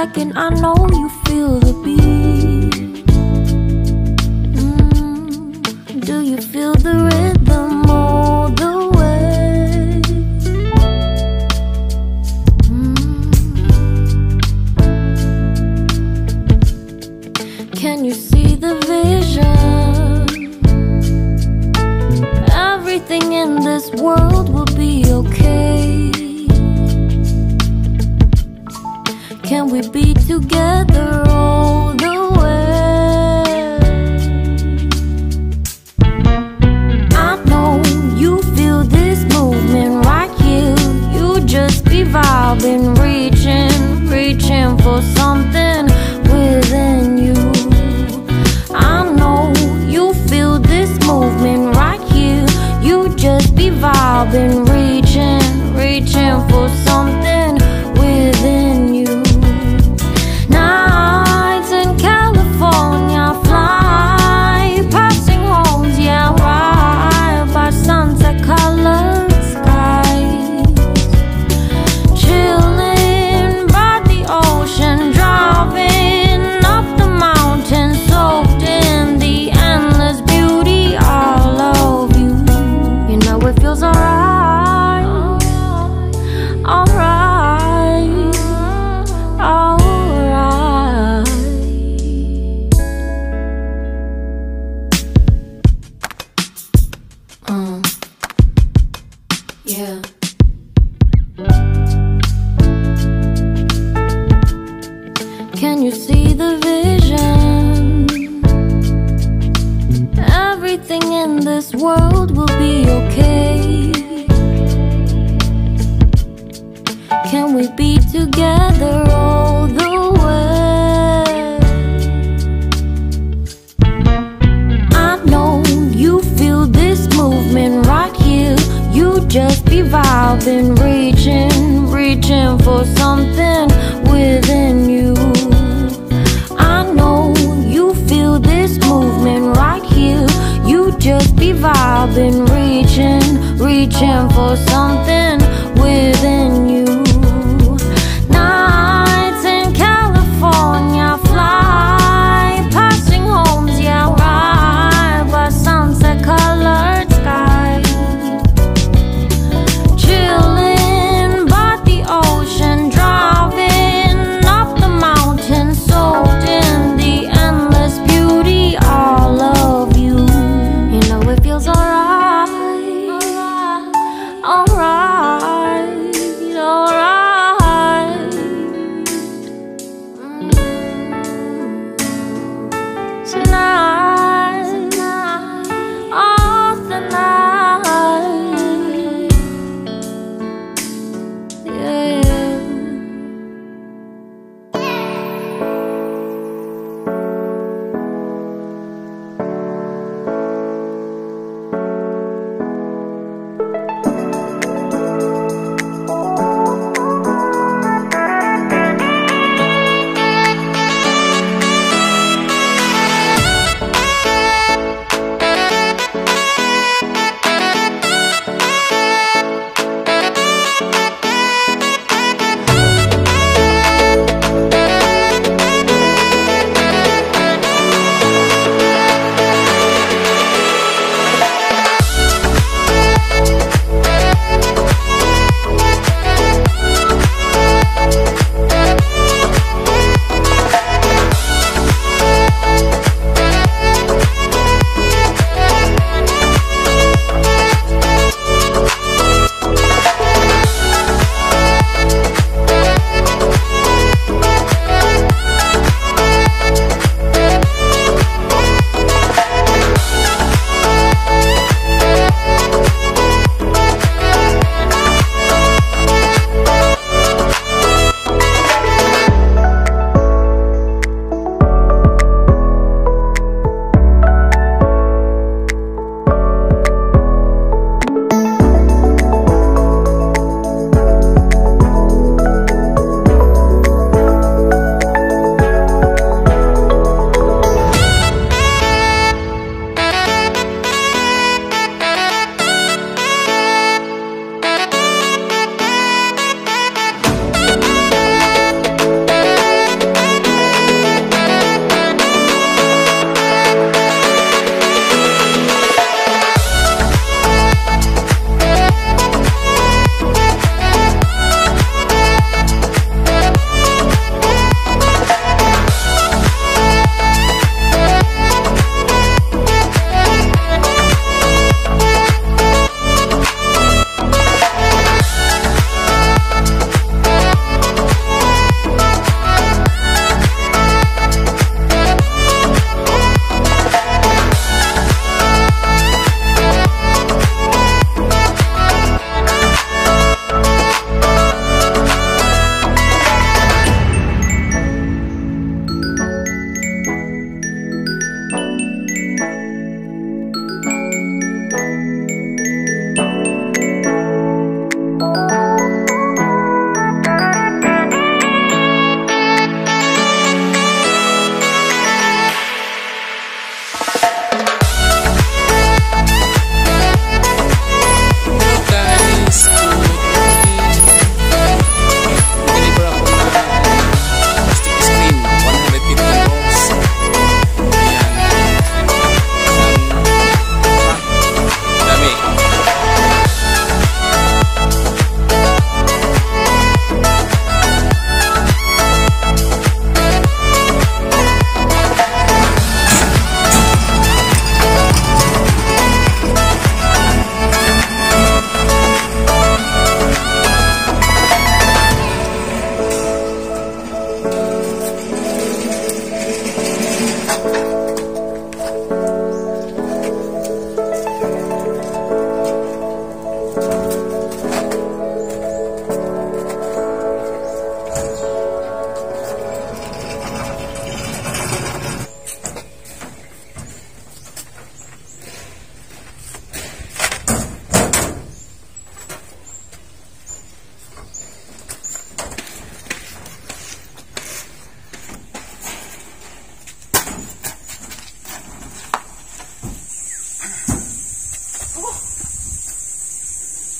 second, I know you feel the beat. Do you feel the rhythm all the way? Can you see the vision? Everything in this world will be okay. Can we be together all the way? I know you feel this movement right here. You just be vibing, reaching for something within you. I know you feel this movement right here. You just be vibing, reaching for something within you. Nights in California, fly passing homes, yeah, right by sunset-colored skies. Chilling by the ocean, driving up the mountain, soaked in the endless beauty all of you. You know it feels alright, alright. Yeah. Can you see the vision? Everything in this world will be okay. Can we be together all the way? I know you feel this movement right here. You just be vibing, reaching for something within you. I know you feel this movement right here. You just be vibing, reaching for something within you. Nights in California, fly passing homes, yeah, right by sunset-colored skies. Chilling by the ocean, driving up the mountain, soaked in the endless beauty all of you. You know it feels alright, alright.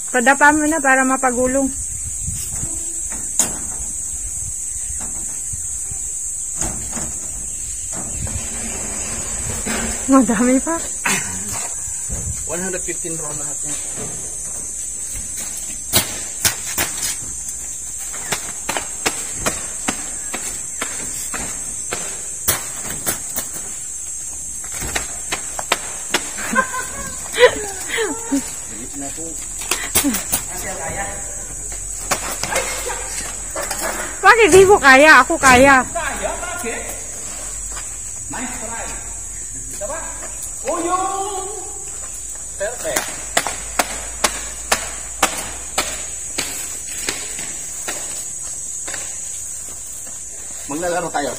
Padapa mo na para mapagulong. Madami pa. 115 roll lahat yan. Bakit di ko kaya? Ako kaya. Kaya? Bakit? Nice try. Diba? Oh, yun! Perfect. Maglalaro tayo.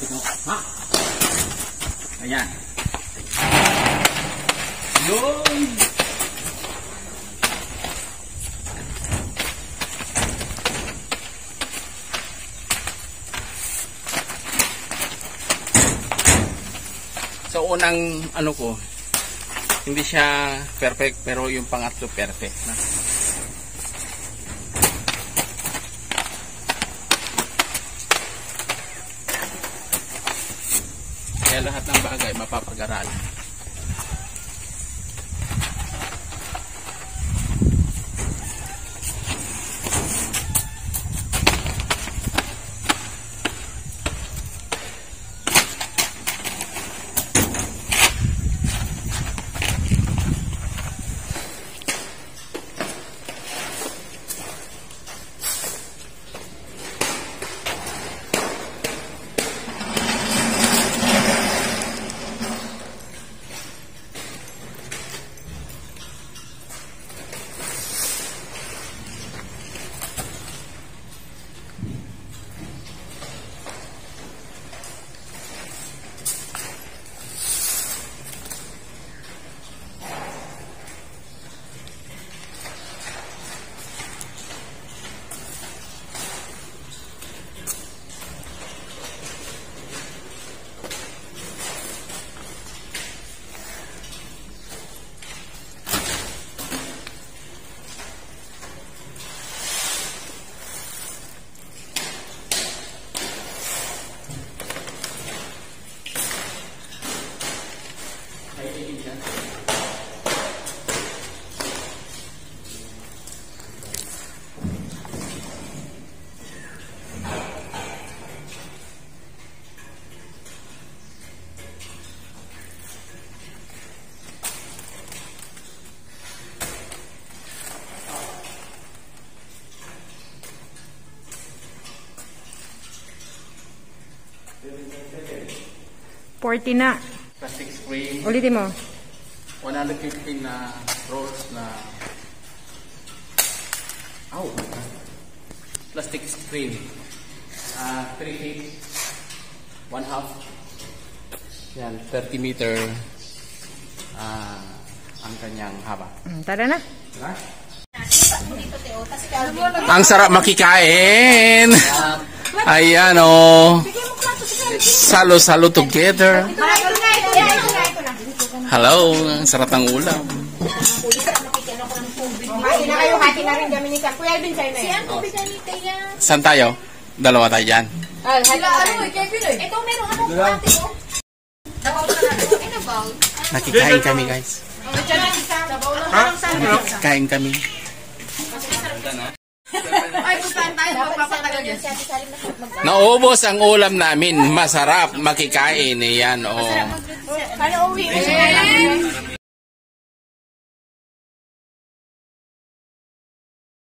Ha? Ayan. Yun! So unang ano ko, hindi siya perfect pero yung pangatlo perfect na. Kaya lahat ng bagay mapapag-aralan. $40 na. Plastic screen. Ulitin mo. 115 na rolls na plastic screen. 3 feet 1/2. Yan, 30 meter ang kanyang haba. Tara na. Diba? Ang sarap makikain. Ayan o. Salo-salo together. Hello, ang sarap ng ulam. Hati na kayo, hati na rin kami ni Kuya Alvin kayo na yan. Saan tayo? Dalawa tayo dyan. Ito meron ano ate ko. Nakikain kami guys. Nakikain kami. Ay, pustahan tayo. Magpapatagal yan. Naubos ang ulam namin. Masarap makikain. Yan, oh. Kaya uwi.